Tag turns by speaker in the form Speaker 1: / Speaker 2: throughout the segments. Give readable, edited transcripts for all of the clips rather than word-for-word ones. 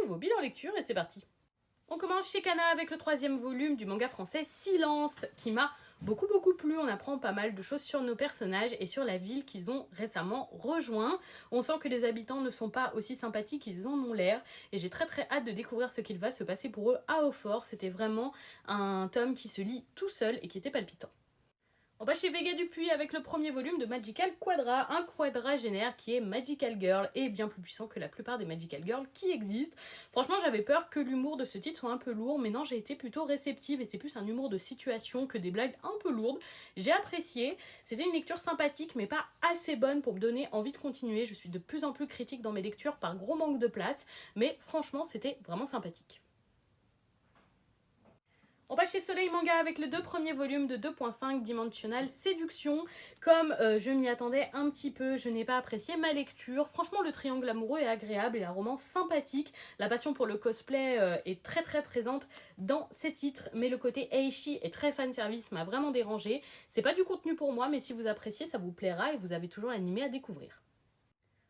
Speaker 1: nouveau bilan lecture et c'est parti. On commence chez Kana avec le 3e volume du manga français Silence, qui m'a beaucoup plu. On apprend pas mal de choses sur nos personnages et sur la ville qu'ils ont récemment rejoint. On sent que les habitants ne sont pas aussi sympathiques qu'ils en ont l'air et j'ai très hâte de découvrir ce qu'il va se passer pour eux à Hautfort. C'était vraiment un tome qui se lit tout seul et qui était palpitant. On va chez Vega Dupuis avec le 1er volume de Magical Quadra, un quadragénaire qui est Magical Girl et bien plus puissant que la plupart des Magical Girls qui existent. Franchement, j'avais peur que l'humour de ce titre soit un peu lourd, mais non, j'ai été plutôt réceptive et c'est plus un humour de situation que des blagues un peu lourdes. J'ai apprécié, c'était une lecture sympathique mais pas assez bonne pour me donner envie de continuer. Je suis de plus en plus critique dans mes lectures par gros manque de place, mais franchement, c'était vraiment sympathique. On va chez Soleil Manga avec les 2 premiers volumes de 2.5 Dimensional Séduction. Comme je m'y attendais un petit peu, je n'ai pas apprécié ma lecture. Franchement, le triangle amoureux est agréable et la romance sympathique. La passion pour le cosplay est très présente dans ces titres, mais le côté Eishi et très fanservice m'a vraiment dérangé. C'est pas du contenu pour moi, mais si vous appréciez, ça vous plaira et vous avez toujours l'animé à découvrir.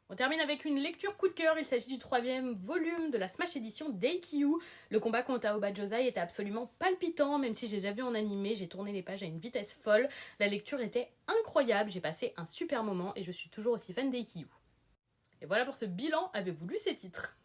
Speaker 1: On termine avec une lecture coup de cœur, il s'agit du 3e volume de la Smash édition d'Eikyu. Le combat contre Aoba Josai était absolument palpitant, même si j'ai déjà vu en animé, j'ai tourné les pages à une vitesse folle. La lecture était incroyable, j'ai passé un super moment et je suis toujours aussi fan d'Eikyu. Et voilà pour ce bilan, avez-vous lu ces titres ?